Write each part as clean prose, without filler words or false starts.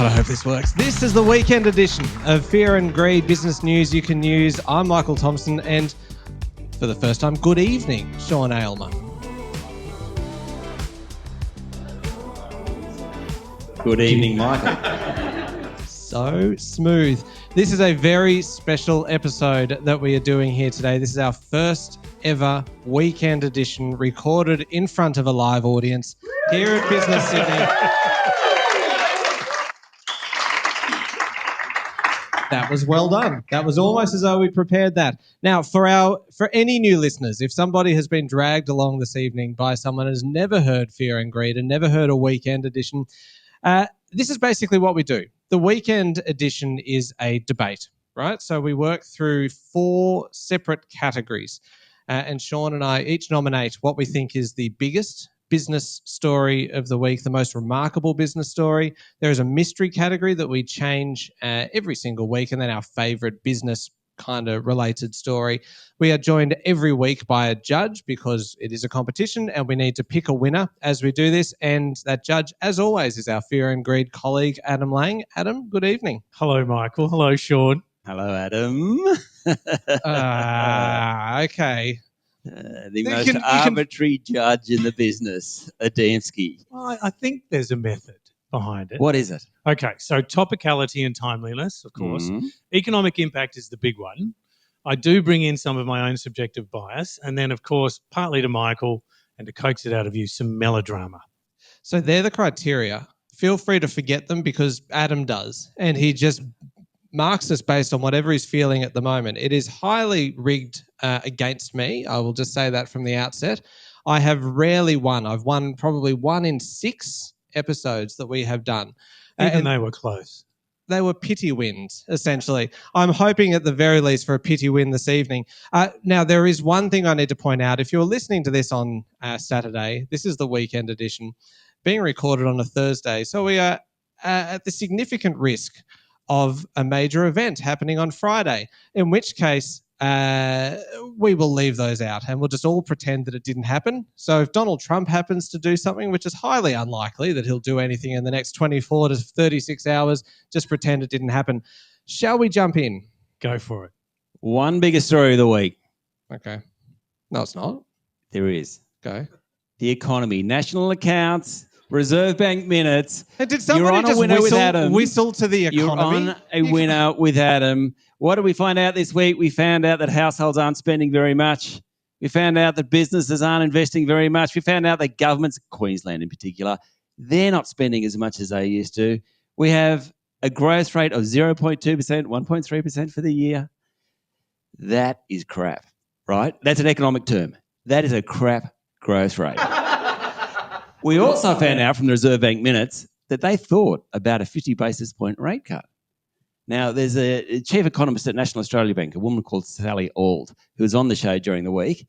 God, I hope this works. This is the weekend edition of Fear and Greed Business News You Can Use. I'm Michael Thompson, and for the first time, good evening, Sean Aylmer. Good evening, Michael. So smooth. This is a very special episode that we are doing here today. This is our first ever weekend edition recorded in front of a live audience here at Business Sydney. That was well done. That was almost as though we prepared that. Now, for any new listeners, if somebody has been dragged along this evening by someone who has never heard Fear and Greed and never heard a weekend edition, this is basically what we do. The weekend edition is a debate, right? So we work through 4 separate categories, and Sean and I each nominate what we think is the biggest business story of the week, the most remarkable business story. There is a mystery category that we change every single week, and then our favourite business kind of related story. We are joined every week by a judge because it is a competition and we need to pick a winner as we do this. And that judge, as always, is our Fear and Greed colleague, Adam Lang. Adam, good evening. Hello, Michael. Hello, Sean. Hello, Adam. Okay. The most arbitrary judge in the business, Adamski. Well, I think there's a method behind it. What is it? Okay, so topicality and timeliness, of course. Mm-hmm. Economic impact is the big one. I do bring in some of my own subjective bias. And then, of course, partly to Michael and to coax it out of you, some melodrama. So they're the criteria. Feel free to forget them because Adam does. And he just marks us based on whatever he's feeling at the moment. It is highly rigged against me. I will just say that from the outset. I have rarely won. I've won probably 1 in 6 episodes that we have done. Even they were close. They were pity wins, essentially. I'm hoping at the very least for a pity win this evening. Now, there is one thing I need to point out. If you're listening to this on Saturday, this is the weekend edition, being recorded on a Thursday. So we are at the significant risk of a major event happening on Friday, in which case we will leave those out and we'll just all pretend that it didn't happen. So if Donald Trump happens to do something, which is highly unlikely that he'll do anything in the next 24 to 36 hours, just pretend it didn't happen. Shall we jump in? Go for it. One biggest story of the week. Okay. No, it's not. There is. Go. The economy, national accounts, Reserve Bank minutes. Hey, did somebody just whistle to the economy? You're on a winner with Adam. What did we find out this week? We found out that households aren't spending very much. We found out that businesses aren't investing very much. We found out that governments, Queensland in particular, they're not spending as much as they used to. We have a growth rate of 0.2%, 1.3% for the year. That is crap, right? That's an economic term. That is a crap growth rate. We also found out from the Reserve Bank minutes that they thought about a 50 basis point rate cut. Now, there's a chief economist at National Australia Bank, a woman called Sally Auld, who was on the show during the week,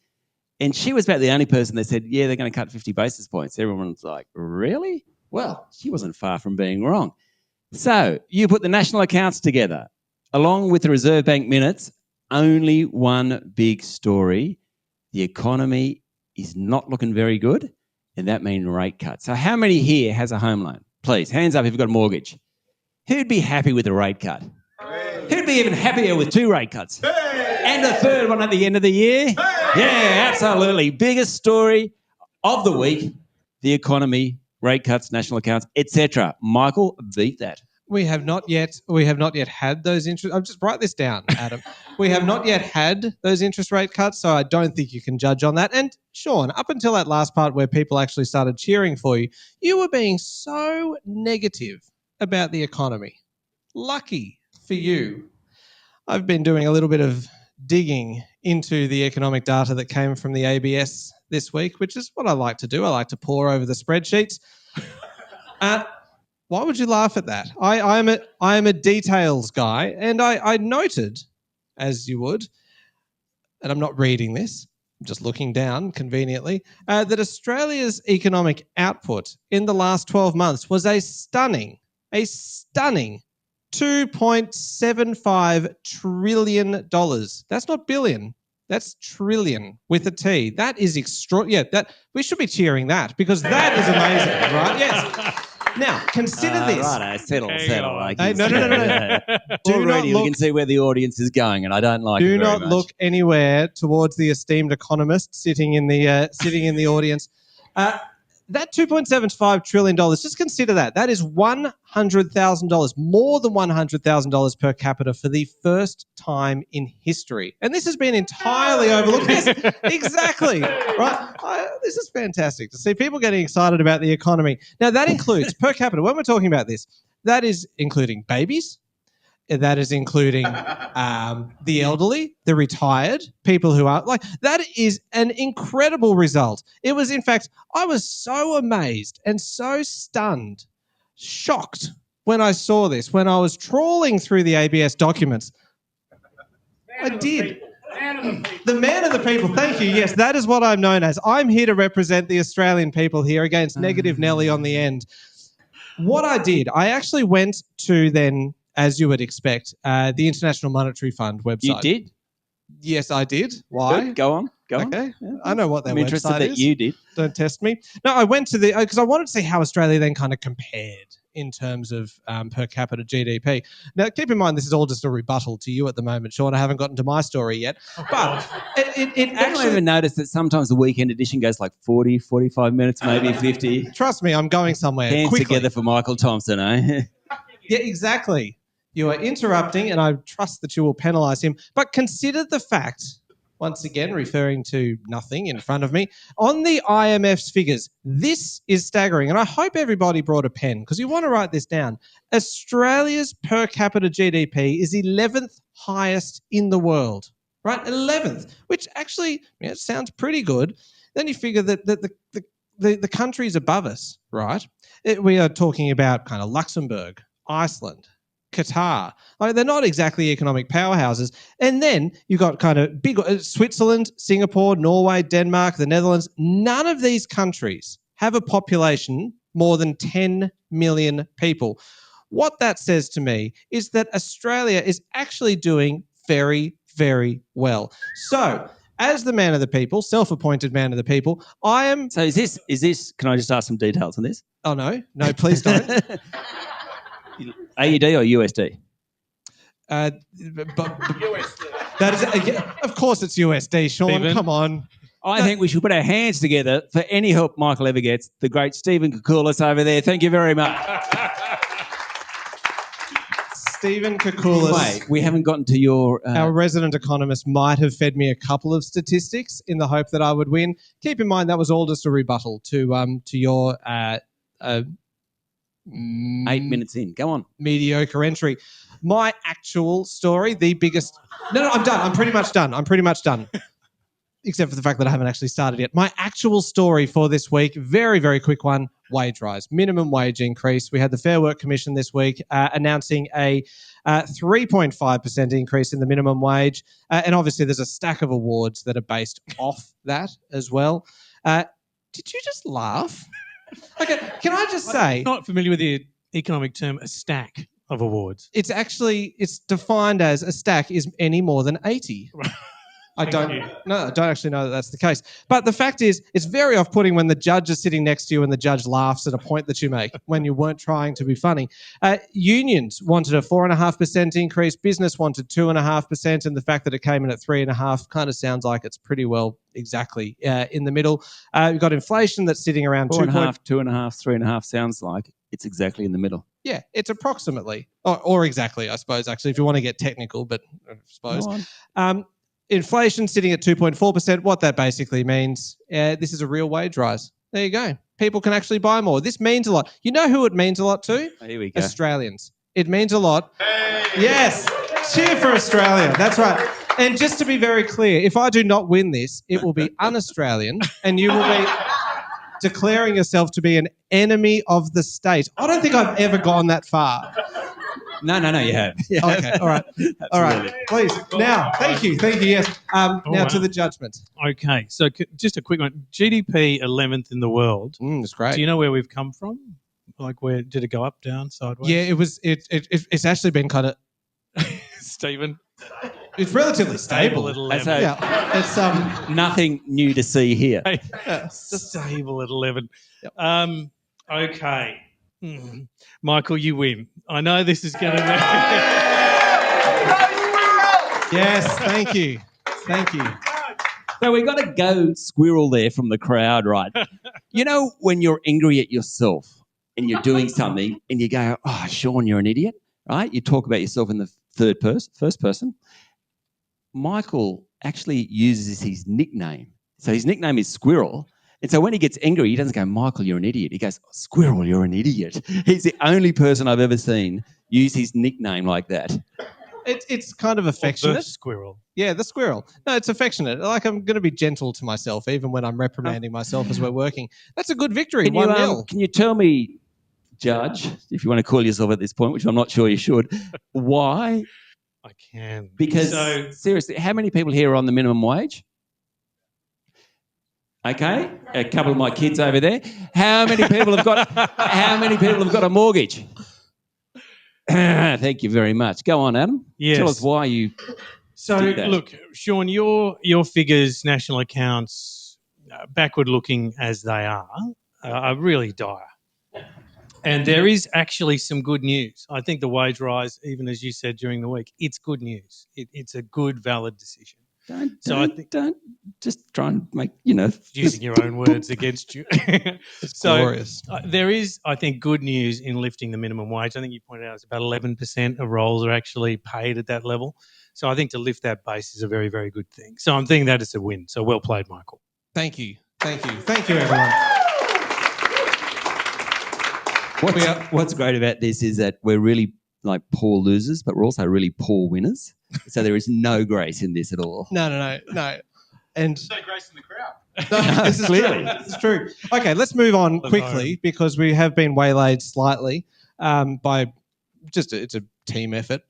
and she was about the only person that said, yeah, they're going to cut 50 basis points. Everyone's like, really? Well, she wasn't far from being wrong. So you put the national accounts together, along with the Reserve Bank minutes, only one big story. The economy is not looking very good. And that means rate cuts. So how many here has a home loan? Please, hands up if you've got a mortgage. Who'd be happy with a rate cut? Hey. Who'd be even happier with 2 rate cuts? Hey. And a third one at the end of the year? Hey. Yeah, absolutely. Biggest story of the week, the economy, rate cuts, national accounts, etc. Michael, beat that. We have not yet had those interest. I'll just write this down, Adam. We have not yet had those interest rate cuts, so I don't think you can judge on that. And Sean, up until that last part where people actually started cheering for you, you were being so negative about the economy. Lucky for you. I've been doing a little bit of digging into the economic data that came from the ABS this week, which is what I like to do. I like to pore over the spreadsheets. Why would you laugh at that? I am a details guy, and I noted, as you would, and I'm not reading this, I'm just looking down conveniently, that Australia's economic output in the last 12 months was a stunning $2.75 trillion. That's not billion. That's trillion with a T. That is extraordinary. Yeah, we should be cheering that because that is amazing, right? Yes. Now, consider this. Right, settle. Like Hey, no. Do not Already we look. can see where the audience is going, and I don't like it Do very not much. look anywhere towards the esteemed economist sitting in the audience. That $2.75 trillion, just consider that. That is $100,000, more than $100,000 per capita for the first time in history. And this has been entirely overlooked. Yes, exactly. Right? This is fantastic to see people getting excited about the economy. Now, that includes, per capita, when we're talking about this, that is including babies. That is including the elderly, the retired, people who are like, that is an incredible result. It was, in fact, I was so amazed and so stunned, shocked when I saw this, when I was trawling through the ABS documents. I did. The man of the people. Thank you. Yes, that is what I'm known as. I'm here to represent the Australian people here against Negative Nelly on the end. What I did, I actually went to then, as you would expect, the International Monetary Fund website. You did? Yes, I did. Why? Good. Go on. Okay. Yeah, I know what their I'm interested website that is. you did. Don't test me. No, I went to because I wanted to see how Australia then kind of compared in terms of per capita GDP. Now, keep in mind, this is all just a rebuttal to you at the moment, Sean. I haven't gotten to my story yet. But it I actually... even noticed that sometimes the weekend edition goes like 40, 45 minutes, maybe 50. Trust me, I'm going somewhere. Hands quickly. together for Michael Thompson, eh? Yeah, exactly. You are interrupting, and I trust that you will penalise him. But consider the fact, once again, referring to nothing in front of me, on the IMF's figures, this is staggering. And I hope everybody brought a pen because you want to write this down. Australia's per capita GDP is 11th highest in the world, right? 11th, which actually sounds pretty good. Then you figure that the countries above us, right? We are talking about kind of Luxembourg, Iceland, Qatar. Like, they're not exactly economic powerhouses. And then you've got kind of big Switzerland, Singapore, Norway, Denmark, the Netherlands. None of these countries have a population more than 10 million people. What that says to me is that Australia is actually doing very, very well. So, as the man of the people, self-appointed man of the people, I am... So is this, can I just ask some details on this? Oh, no, please don't. AUD or USD? But that is, of course it's USD, Sean. Stephen? Come on. I think we should put our hands together for any help Michael ever gets. The great Stephen Koukoulas over there. Thank you very much. Stephen Koukoulas. Wait, we haven't gotten to your... Our resident economist might have fed me a couple of statistics in the hope that I would win. Keep in mind that was all just a rebuttal to your 8 minutes in. Go on. mediocre entry. My actual story, the biggest... No, I'm done. I'm pretty much done. Except for the fact that I haven't actually started yet. My actual story for this week, very, very quick one, wage rise, minimum wage increase. We had the Fair Work Commission this week announcing a 3.5% increase in the minimum wage. And obviously there's a stack of awards that are based off that as well. Did you just laugh? Okay, can I just say... I'm not familiar with the economic term, a stack of awards. It's defined as a stack is any more than 80. I don't actually know that that's the case. But the fact is, it's very off-putting when the judge is sitting next to you and the judge laughs at a point that you make when you weren't trying to be funny. Unions wanted a 4.5% increase. Business wanted 2.5%. And the fact that it came in at 3.5% kind of sounds like it's pretty well exactly in the middle. We've got inflation that's sitting around 4.5, 2.5, 3.5 sounds like it's exactly in the middle. Yeah, it's approximately. Or exactly, I suppose, actually, if you want to get technical, but I suppose. Inflation sitting at 2.4%. What that basically means, this is a real wage rise. There you go. People can actually buy more. This means a lot. You know who it means a lot to? Oh, here we go. Australians. It means a lot. Hey. Yes. Cheer for Australia. That's right. And just to be very clear, if I do not win this, it will be un-Australian and you will be declaring yourself to be an enemy of the state. I don't think I've ever gone that far. No, you have. Okay, all right. All right, please. Now, thank you, yes. To the judgment. Okay, so just a quick one. GDP 11th in the world. That's great. Do you know where we've come from? Like, where did it go up, down, sideways? Yeah, it's actually been kind of... Stephen? It's relatively stable. At 11. Yeah, it's nothing new to see here. Stable at 11. Yep. Okay. Michael, you win. I know this is going to be. Yes, thank you. Thank you. So we got a go squirrel there from the crowd, right? You know when you're angry at yourself and you're doing something and you go, "Oh, Sean, you're an idiot," right? You talk about yourself in the first person. Michael actually uses his nickname. So his nickname is Squirrel. And so when he gets angry, he doesn't go, "Michael, you're an idiot." He goes, "Squirrel, you're an idiot." He's the only person I've ever seen use his nickname like that. It's kind of The affectionate. squirrel. Yeah, the squirrel. No, it's affectionate. Like I'm going to be gentle to myself, even when I'm reprimanding myself as we're working. That's a good victory. 1-0. Can you tell me, Judge, if you want to call yourself at this point, which I'm not sure you should, why? I can. Because So, seriously, how many people here are on the minimum wage? Okay, a couple of my kids over there. How many people have got? How many people have got a mortgage? Thank you very much. Go on, Adam. yes. Tell us why you. So, did that. look, Sean, your figures, national accounts, backward looking as they are really dire. And there is actually some good news. I think the wage rise, even as you said during the week, it's good news. It's a good, valid decision. Don't just try and make using your own words against you. It's glorious. There is, I think, good news in lifting the minimum wage. I think you pointed out it's about 11% of roles are actually paid at that level. So I think to lift that base is a very, very good thing. So I'm thinking that it's a win. So well played, Michael. Thank you. Thank you. Thank you, everyone. What's great about this is that we're really like poor losers, but we're also really poor winners. So there is no grace in this at all. No. And No grace in the crowd. no, this is Clearly. true. This is true. Okay, let's move on quickly because we have been waylaid slightly by it's a team effort.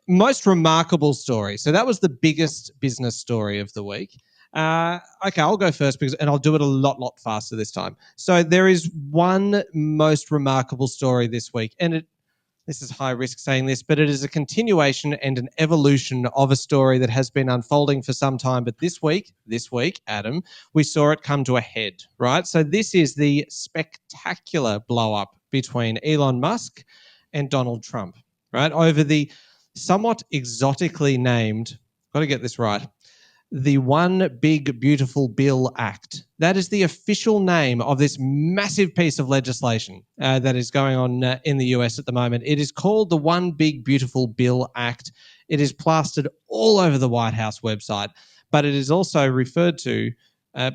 Most remarkable story. So that was the biggest business story of the week. Okay, I'll go first and I'll do it a lot faster this time. So there is one most remarkable story this week, and this is high risk saying this, but it is a continuation and an evolution of a story that has been unfolding for some time. But this week, Adam, we saw it come to a head, right? So this is the spectacular blow up between Elon Musk and Donald Trump, right? Over the somewhat exotically named, got to get this right, the One Big Beautiful Bill Act. That is the official name of this massive piece of legislation that is going on in the US at the moment. It is called the One Big Beautiful Bill Act. It is plastered all over the White House website, but it is also referred to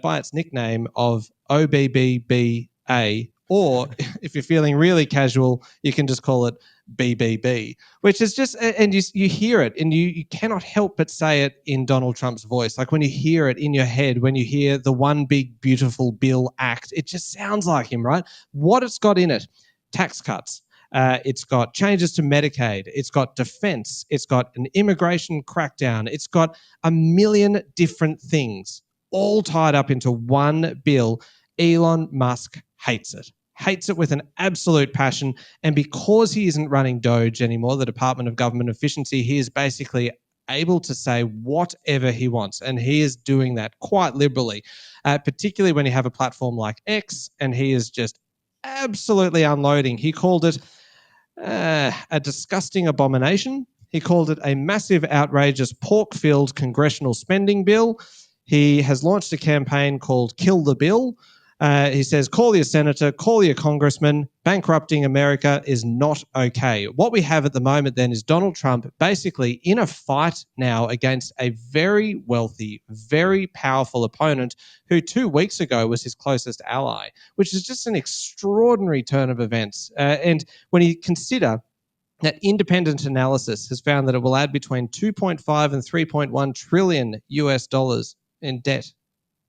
by its nickname of OBBBA, or if you're feeling really casual, you can just call it BBB, which is just, and you hear it and you cannot help but say it in Donald Trump's voice. Like when you hear it in your head, when you hear the One Big Beautiful Bill Act, it just sounds like him, right? What it's got in it: tax cuts. It's got changes to Medicaid. It's got defense. It's got an immigration crackdown. It's got a million different things all tied up into one bill. Elon Musk hates it with an absolute passion. And because he isn't running DOGE anymore, the Department of Government Efficiency, he is basically able to say whatever he wants. And he is doing that quite liberally, particularly when you have a platform like X, and he is just absolutely unloading. He called it a disgusting abomination. He called it a massive, outrageous, pork-filled congressional spending bill. He has launched a campaign called Kill the Bill. He says, call your senator, call your congressman. Bankrupting America is not okay. What we have at the moment then is Donald Trump basically in a fight now against a very wealthy, very powerful opponent who 2 weeks ago was his closest ally, which is just an extraordinary turn of events. And when you consider that independent analysis has found that it will add between 2.5 and 3.1 trillion US dollars in debt.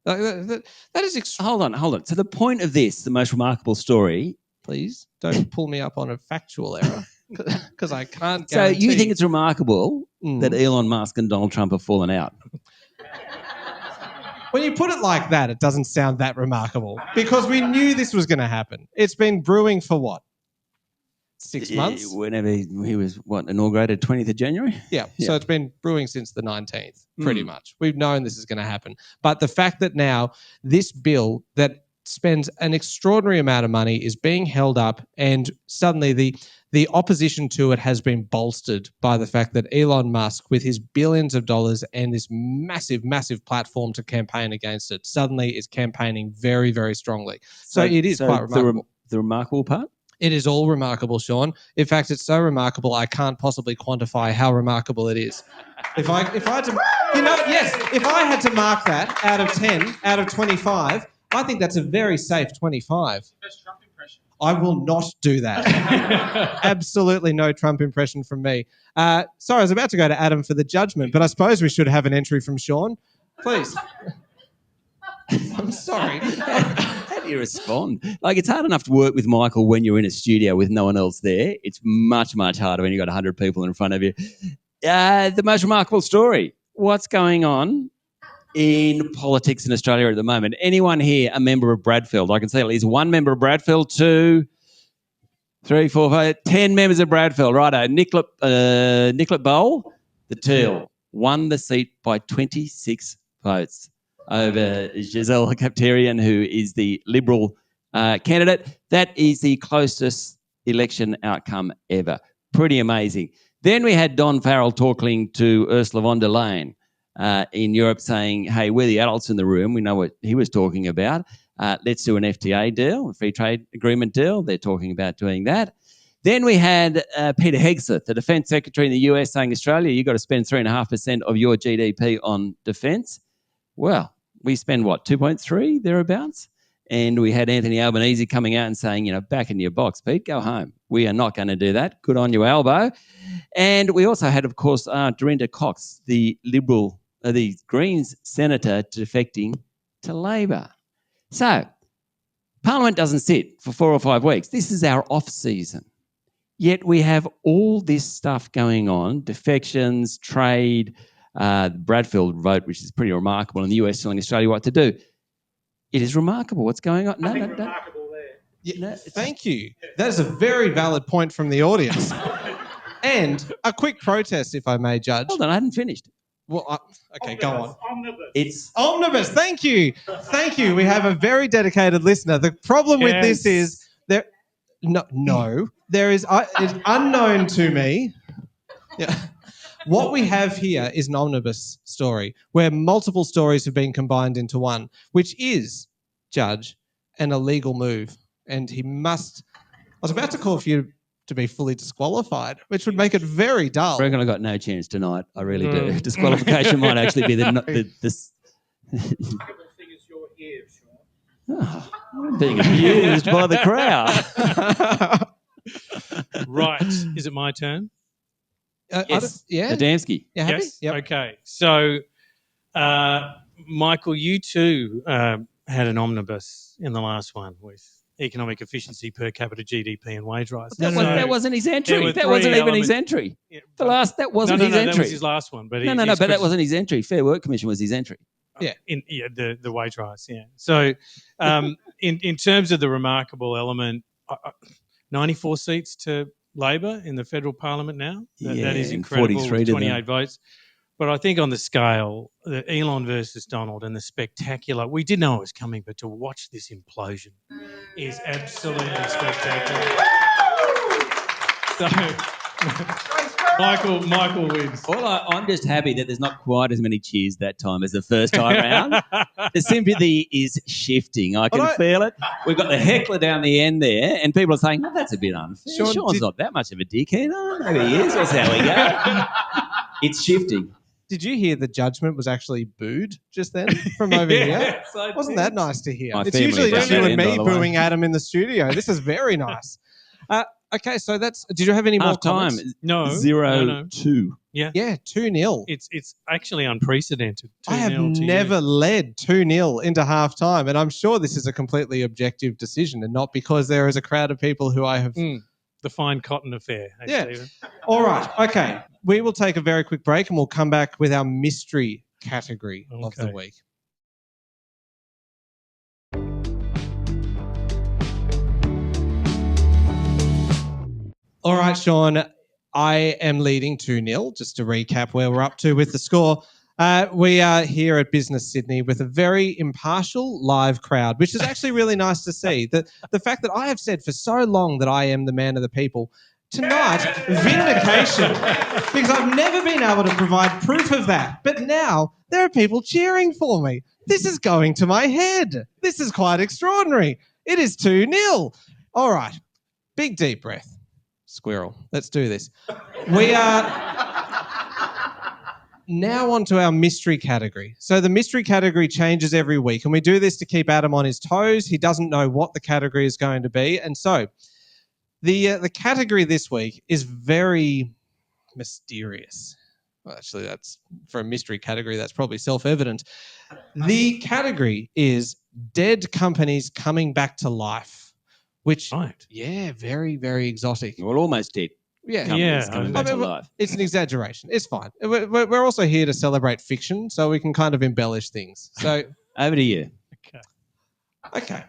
That is Hold on. So the point of this, the most remarkable story. Please don't pull me up on a factual error because I can't So guarantee. you think it's remarkable that Elon Musk and Donald Trump have fallen out? When you put it like that, it doesn't sound that remarkable because we knew this was going to happen. It's been brewing for what? 6 months? Whenever he was, inaugurated 20th of January? Yeah. So it's been brewing since the 19th, pretty much. We've known this is going to happen. But the fact that now this bill that spends an extraordinary amount of money, is being held up, and suddenly the opposition to it has been bolstered by the fact that Elon Musk, with his billions of dollars and this massive, massive platform to campaign against it, suddenly is campaigning very, very strongly. So it is quite remarkable. The remarkable part? It is all remarkable, Sean. In fact, it's so remarkable I can't possibly quantify how remarkable it is. If I had to, if I had to mark that out of 10, out of 25, I think that's a very safe 25. Best Trump impression. I will not do that. Absolutely no Trump impression from me. Sorry, I was about to go to Adam for the judgment, but I suppose we should have an entry from Sean. Please. I'm sorry. How do you respond? Like, it's hard enough to work with Michael when you're in a studio with no one else there. It's much, much harder when you've got 100 people in front of you. The most remarkable story. What's going on in politics in Australia at the moment? Anyone here a member of Bradfield? I can see at least one member of Bradfield, 2, 3, 4, 5, 10 members of Bradfield. Righto. Nicolette Bowl, the Teal, won the seat by 26 votes over Giselle Capterian, who is the Liberal candidate. That is the closest election outcome ever. Pretty amazing. Then we had Don Farrell talking to Ursula von der Leyen in Europe saying, hey, we're the adults in the room. We know what he was talking about. Let's do an FTA deal, a free trade agreement deal. They're talking about doing that. Then we had Peter Hegseth, the Defence Secretary in the US, saying, Australia, you've got to spend 3.5% of your GDP on defence. Well, we spend, 2.3 thereabouts? And we had Anthony Albanese coming out and saying, back in your box, Pete, go home. We are not going to do that. Good on you, Albo. And we also had, of course, Dorinda Cox, the Liberal, the Greens senator defecting to Labor. So, Parliament doesn't sit for 4 or 5 weeks. This is our off-season. Yet we have all this stuff going on, defections, trade, the Bradfield vote, which is pretty remarkable, and the US telling Australia what to do. It is remarkable what's going on. Remarkable there. Yeah, thank you. That is a very valid point from the audience. And a quick protest, if I may, Judge. Hold on, I hadn't finished. Well, okay, go on. Omnibus. It's Omnibus, thank you. Thank you. We have a very dedicated listener. The problem with this is there is it's unknown to me. Yeah. What we have here is an omnibus story where multiple stories have been combined into one, which is, Judge, an illegal move. And he must... I was about to call for you to be fully disqualified, which would make it very dull. I reckon I got no chance tonight. I really do. Disqualification might actually be the thing is your ear, Sean. Oh, I'm being abused by the crowd. Right. Is it my turn? Yes. Yeah. Adamski. Yeah, happy? Yes. Yep. Okay. So, Michael, you too had an omnibus in the last one with economic efficiency, per capita GDP, and wage rise. That wasn't his entry. That wasn't even his entry. Yeah, that wasn't his entry. That was his last one. But but that wasn't his entry. Fair Work Commission was his entry. Yeah. The wage rise. Yeah. So, in terms of the remarkable element, 94 seats to Labor in the federal parliament now. That is incredible. 43 to 28 votes. But I think on the scale, the Elon versus Donald and the spectacular, we did know it was coming, but to watch this implosion is absolutely spectacular. So, Michael wins. I'm just happy that there's not quite as many cheers that time as the first time round. The sympathy is shifting. I can feel it. We've got the heckler down the end there, and people are saying, that's a bit unfair. Sean's not that much of a dickhead. Oh, maybe he is. That's how we go. It's shifting. Did you hear the judgment was actually booed just then from over here? Wasn't that nice to hear? It's usually just you and me booing Adam in the studio. This is very nice. Okay, so did you have any more comments? Time. No. 0-2. Yeah, 2-0. It's actually unprecedented. I have never led 2-0 into half-time, and I'm sure this is a completely objective decision and not because there is a crowd of people who I have... The fine cotton affair. Yeah. All right, okay. We will take a very quick break and we'll come back with our mystery category of the week. All right, Sean, I am leading 2-0, just to recap where we're up to with the score. We are here at Business Sydney with a very impartial live crowd, which is actually really nice to see. The fact that I have said for so long that I am the man of the people, tonight, vindication, because I've never been able to provide proof of that. But now there are people cheering for me. This is going to my head. This is quite extraordinary. It is 2-0. All right, big deep breath. Squirrel, let's do this. We are... Now on to our mystery category. So the mystery category changes every week, and we do this to keep Adam on his toes. He doesn't know what the category is going to be. And so the category this week is very mysterious. Well, actually, that's for a mystery category, that's probably self-evident. The category is dead companies coming back to life, which, Right. yeah, very, very exotic. Well, almost dead. Yeah. Companies Yeah, coming I back to mean, life. It's an exaggeration. It's fine. We're also here to celebrate fiction, so we can kind of embellish things. So, Over to you. okay.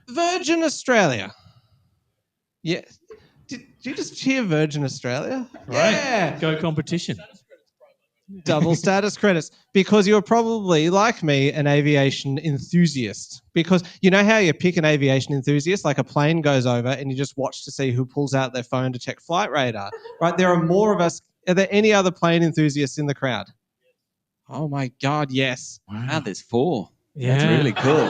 Virgin Australia. Yeah. Did you just cheer Virgin Australia? Right. Yeah. Go competition. Double status credits, because you're probably, like me, an aviation enthusiast. Because you know how you pick an aviation enthusiast, like a plane goes over and you just watch to see who pulls out their phone to check flight radar, right? There are more of us. Are there any other plane enthusiasts in the crowd? Oh my God, yes. Wow, there's 4. Yeah. That's really cool.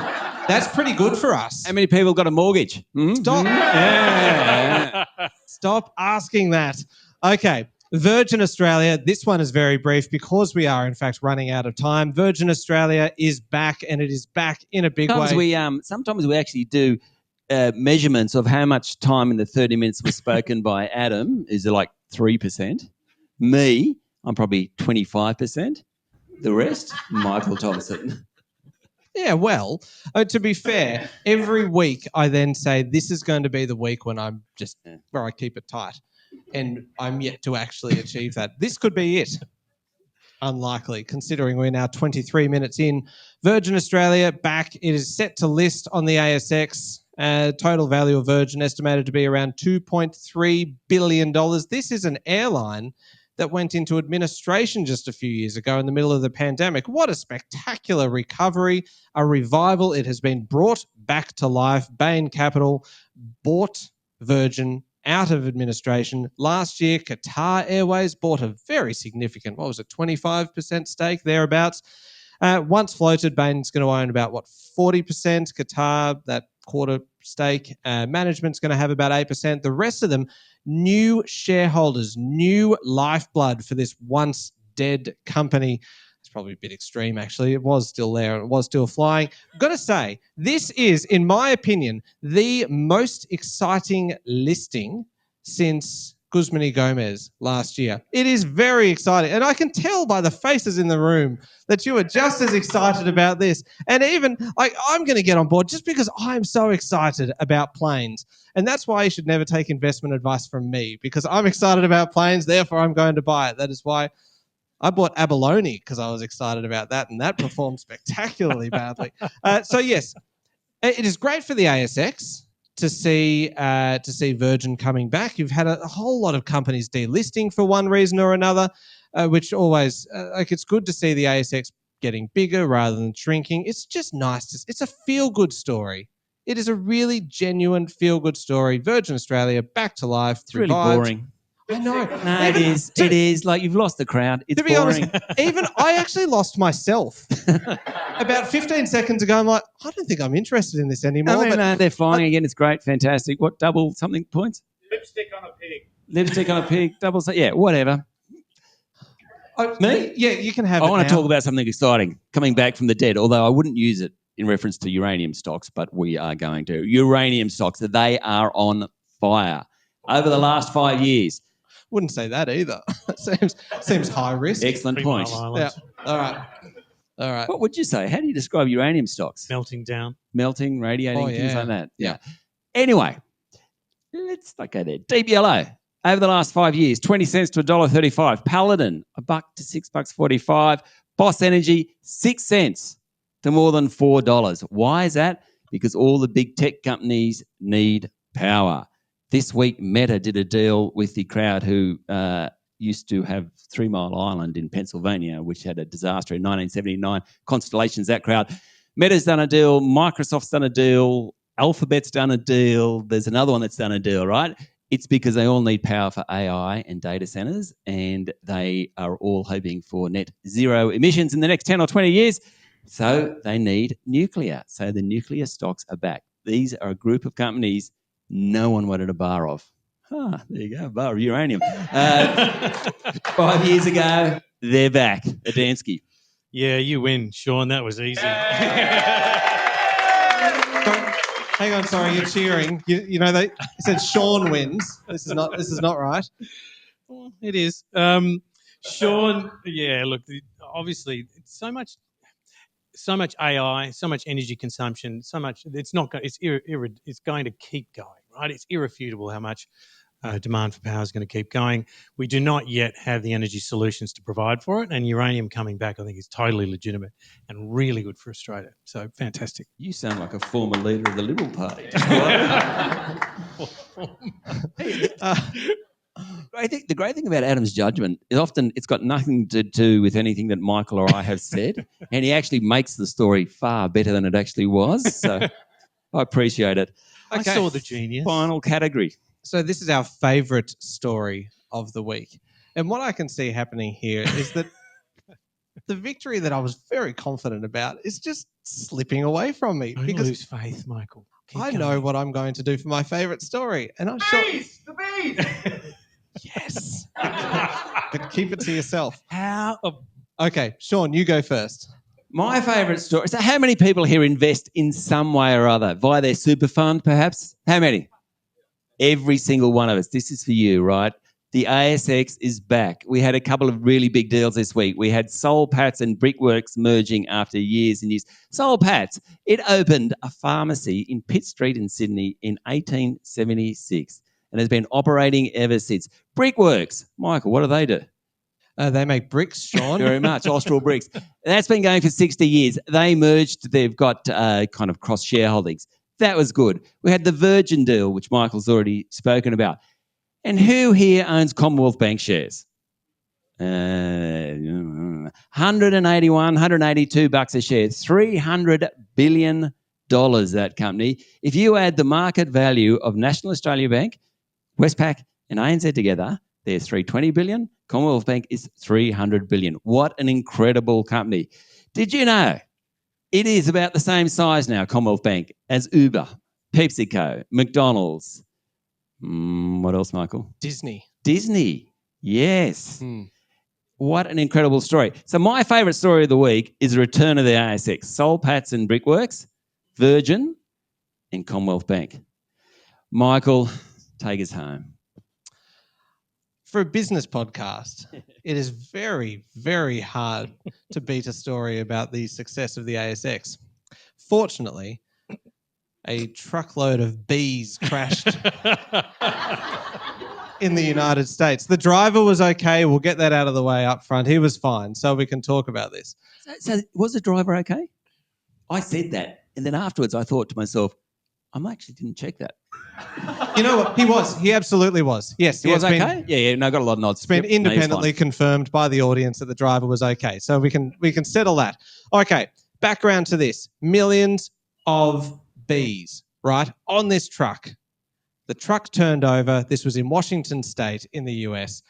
That's pretty good for us. How many people got a mortgage? Stop. Yeah. Stop asking that. Okay. Virgin Australia, this one is very brief because we are, in fact, running out of time. Virgin Australia is back, and it is back in a big way. Sometimes we actually do measurements of how much time in the 30 minutes was spoken by Adam. Is it like 3%? Me, I'm probably 25%. The rest, Michael Thompson. Yeah, well, to be fair, every week I then say this is going to be the week when I'm just where I keep it tight, and I'm yet to actually achieve that. This could be it. Unlikely, considering we're now 23 minutes in. Virgin Australia back. It is set to list on the ASX. Total value of Virgin estimated to be around $2.3 billion. This is an airline that went into administration just a few years ago in the middle of the pandemic. What a spectacular recovery, a revival. It has been brought back to life. Bain Capital bought Virgin out of administration. Last year, Qatar Airways bought a very significant, 25% stake, thereabouts. Once floated, Bain's going to own about, 40%. Qatar, that quarter stake. Management's going to have about 8%. The rest of them, new shareholders, new lifeblood for this once dead company. It's probably a bit extreme, actually. It was still there. It was still flying. I've got to say, this is, in my opinion, the most exciting listing since Guzman y Gomez last year. It is very exciting. And I can tell by the faces in the room that you are just as excited about this. And even, I'm going to get on board just because I'm so excited about planes. And that's why you should never take investment advice from me, because I'm excited about planes, therefore I'm going to buy it. That is why I bought abalone, because I was excited about that, and that performed spectacularly badly. So yes, it is great for the ASX to see Virgin coming back. You've had a whole lot of companies delisting for one reason or another, which always it's good to see the ASX getting bigger rather than shrinking. It's just nice. It's a feel-good story. It is a really genuine feel-good story. Virgin Australia back to life. It's really boring. I know. No, it is. It is. Like, you've lost the crowd. It's to be boring. honest, even I actually lost myself. About 15 seconds ago, I'm like, I don't think I'm interested in this anymore. I mean, they're flying again. It's great. Fantastic. What, double something points? Lipstick on a pig. Lipstick on a pig. Double, yeah, whatever. Me? Yeah, you can have I it want to now. talk about something exciting, coming back from the dead, although I wouldn't use it in reference to uranium stocks, but we are going to. Uranium stocks, they are on fire. Over the last 5 years. Wouldn't say that either. seems high risk. Excellent Three point. Mile Yeah. Island. All right. What would you say? How do you describe uranium stocks? Melting down. Melting, radiating, things yeah. like that. Yeah. Anyway, let's not go there. Deep yellow. Over the last 5 years, 20 cents to $1.35. Paladin, $1 to $6.45. Boss Energy, 6 cents to more than $4. Why is that? Because all the big tech companies need power. This week, Meta did a deal with the crowd who used to have 3 Mile Island in Pennsylvania, which had a disaster in 1979. Constellation's that crowd. Meta's done a deal. Microsoft's done a deal. Alphabet's done a deal. There's another one that's done a deal, right? It's because they all need power for AI and data centers, and they are all hoping for net zero emissions in the next 10 or 20 years. So they need nuclear. So the nuclear stocks are back. These are a group of companies no one wanted a bar of. There you go, a bar of uranium. 5 years ago, they're back. Adamski. Yeah, you win, Sean. That was easy. Hang on, sorry, you're cheering. You know they said Sean wins. This is not right. Well, it is. Sean, yeah, look, obviously, it's so much AI, so much energy consumption, so much. It's not. It's it's going to keep going, right? It's irrefutable how much demand for power is going to keep going. We do not yet have the energy solutions to provide for it, and uranium coming back, I think, is totally legitimate and really good for Australia. So fantastic. You sound like a former leader of the Liberal Party. I think the great thing about Adam's judgment is often it's got nothing to do with anything that Michael or I have said, and he actually makes the story far better than it actually was. So I appreciate it. I saw the genius. Final category. So this is our favourite story of the week. And what I can see happening here is that the victory that I was very confident about is just slipping away from me. Don't because lose faith, Michael. I know what I'm going to do for my favourite story. And I'm sure... The bees! Yes. But keep it to yourself. How? Okay, Sean, you go first. My favourite story. So how many people here invest in some way or other? Via their super fund, perhaps? How many? Every single one of us. This is for you, right? The ASX is back. We had a couple of really big deals this week. We had Soul Patts and Brickworks merging after years and years. Soul Patts, it opened a pharmacy in Pitt Street in Sydney in 1876 and has been operating ever since. Brickworks, Michael, what do they do? They make bricks, Sean. Very much, Austral Bricks. That's been going for 60 years. They merged. They've got kind of cross shareholdings. That was good. We had the Virgin deal, which Michael's already spoken about. And who here owns Commonwealth Bank shares? 181, 182 bucks a share. $300 billion, that company. If you add the market value of National Australia Bank, Westpac and ANZ together, they're $320 billion. Commonwealth Bank is $300 billion. What an incredible company. Did you know it is about the same size now, Commonwealth Bank, as Uber, PepsiCo, McDonald's. What else, Michael? Disney. Yes. What an incredible story. So my favourite story of the week is the return of the ASX. Soul Patts and Brickworks, Virgin and Commonwealth Bank. Michael, take us home. For a business podcast, it is very, very hard to beat a story about the success of the ASX. Fortunately, a truckload of bees crashed in the United States. The driver was okay. We'll get that out of the way up front. He was fine, so we can talk about this. So was the driver okay? I said that, and then afterwards I thought to myself, I actually didn't check that. You know what? He was. He absolutely was. Yes. He was okay? Yeah. No, got a lot of nods. It's been independently confirmed by the audience that the driver was okay. So we can settle that. Okay, background to this. Millions of bees, right, on this truck. The truck turned over. This was in Washington State in the US.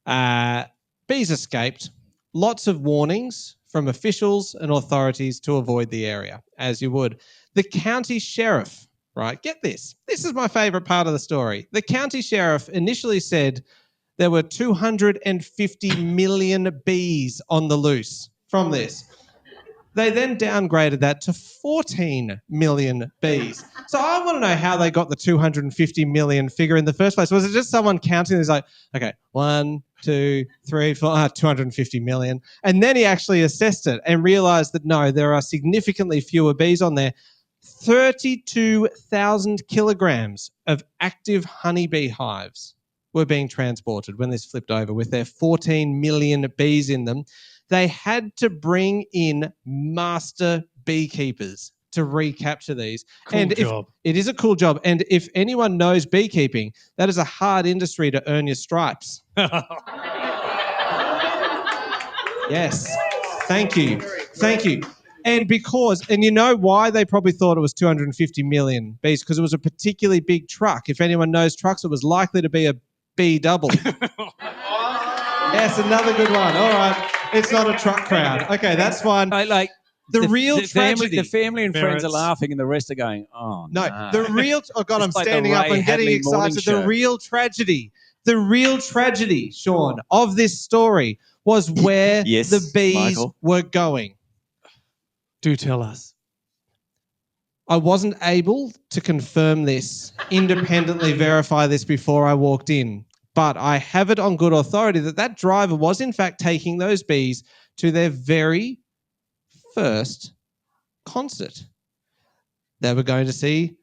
Bees escaped. Lots of warnings from officials and authorities to avoid the area, as you would. The county sheriff, right, get this. This is my favourite part of the story. The county sheriff initially said there were 250 million bees on the loose from this. They then downgraded that to 14 million bees. So I want to know how they got the 250 million figure in the first place. Was it just someone counting? He's like, okay, 1, 2, 3, 4, 250 million. And then he actually assessed it and realised that no, there are significantly fewer bees on there. 32,000 kilograms of active honeybee hives were being transported when this flipped over with their 14 million bees in them. They had to bring in master beekeepers to recapture these. Cool and job. it is a cool job. And if anyone knows beekeeping, that is a hard industry to earn your stripes. Yes. Thank you. Thank you. And you know why they probably thought it was 250 million bees? Because it was a particularly big truck. If anyone knows trucks, it was likely to be a B double. Yes, another good one. All right. It's not a truck crowd. Okay, that's fine. The real tragedy. The family and friends are Ferrets. laughing and the rest are going, oh, No, no. the real. Oh God, I'm It's like the standing up Ray and getting Hadley morning excited. show. The real tragedy, Sean, of this story was where Yes, the bees Michael. were going. Do tell us. I wasn't able to confirm this, independently verify this before I walked in, but I have it on good authority that driver was in fact taking those bees to their very first concert. They were going to see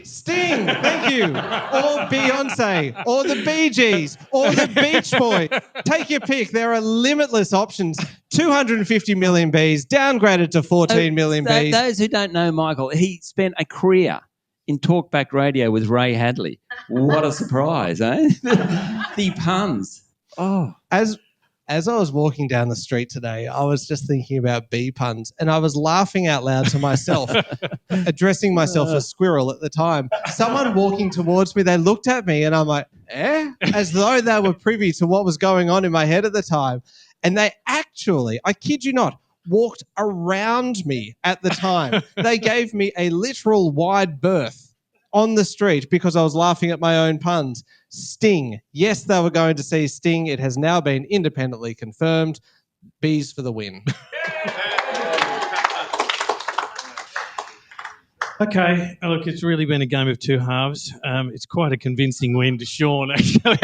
Sting, thank you, or Beyonce, or the Bee Gees, or the Beach Boy. Take your pick. There are limitless options. 250 million bees, downgraded to 14 million bees. Those who don't know Michael, he spent a career in talkback radio with Ray Hadley. What a surprise, eh? The puns. Oh. As I was walking down the street today, I was just thinking about bee puns, and I was laughing out loud to myself, addressing myself as squirrel at the time. Someone walking towards me, they looked at me, and I'm like, as though they were privy to what was going on in my head at the time. And they actually, I kid you not, walked around me at the time. They gave me a literal wide berth on the street because I was laughing at my own puns. Sting. Yes, they were going to see Sting. It has now been independently confirmed. Bees for the win. Okay, look, it's really been a game of two halves. It's quite a convincing win to Sean, actually.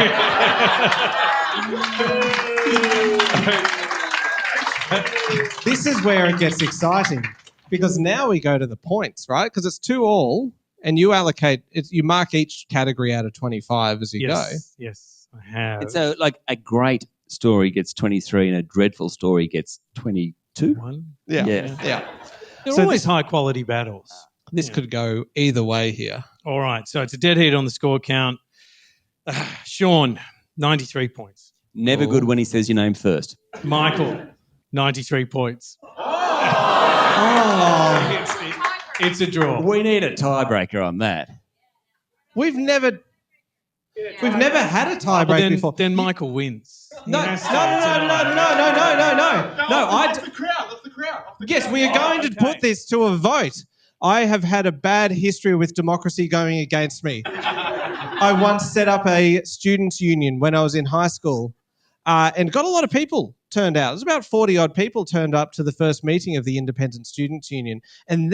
This is where it gets exciting because now we go to the points, right? Because it's 2-2. And you allocate it. You mark each category out of 25 as you go. Yes, I have. It's a great story gets 23 and a dreadful story gets 22. Yeah. They're So always high-quality battles. This could go either way here. All right, so it's a dead heat on the score count. Sean, 93 points. Never good when he says your name first. Michael, 93 points. It's a draw. We need a tiebreaker on that. We've never had a tiebreak before. Then Michael wins. No. That's the crowd. Yes, we are going to put this to a vote. I have had a bad history with democracy going against me. I once set up a students' union when I was in high school and got a lot of people turned out. There's about 40-odd people turned up to the first meeting of the Independent Students' Union. And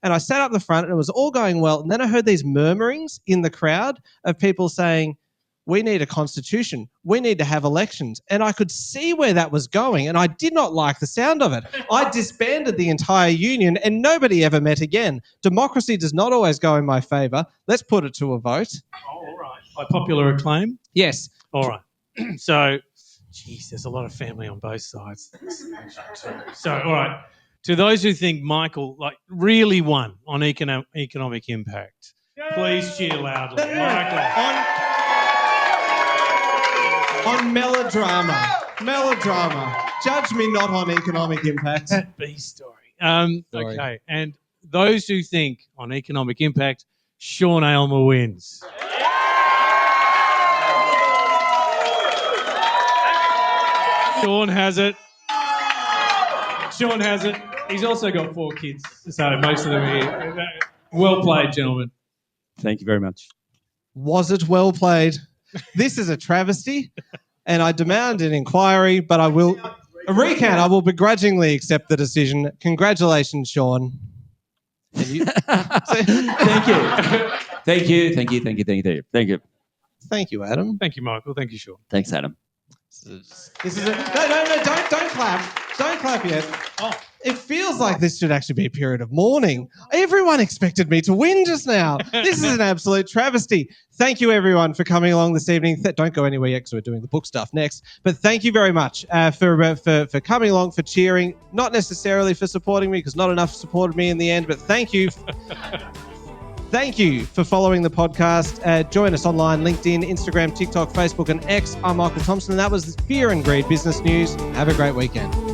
I sat up the front and it was all going well. And then I heard these murmurings in the crowd of people saying, we need a constitution. We need to have elections. And I could see where that was going, and I did not like the sound of it. I disbanded the entire union, and nobody ever met again. Democracy does not always go in my favour. Let's put it to a vote. Oh, all right. By popular acclaim? Yes. All right. So, there's a lot of family on both sides. So, all right. To those who think Michael really won on economic impact, please cheer loudly. Michael. On melodrama. Judge me not on economic impact. That bee story. Okay. And those who think on economic impact, Sean Aylmer wins. Sean has it. He's also got 4 kids, so most of them are here. Well played, gentlemen. Thank you very much. Was it well played? This is a travesty, and I demand an inquiry, but a recount. I will begrudgingly accept the decision. Congratulations, Sean. And you, Thank you. Thank you. Thank you, Adam. Thank you, Michael. Thank you, Sean. Thanks, Adam. This is no, don't clap. Don't clap yet. Oh. It feels like this should actually be a period of mourning. Everyone expected me to win just now. This is an absolute travesty. Thank you, everyone, for coming along this evening. Don't go anywhere yet because we're doing the book stuff next. But thank you very much for coming along, for cheering. Not necessarily for supporting me because not enough supported me in the end, but thank you. Thank you for following the podcast. Join us online, LinkedIn, Instagram, TikTok, Facebook, and X. I'm Michael Thompson, and that was Fear and Greed Business News. Have a great weekend.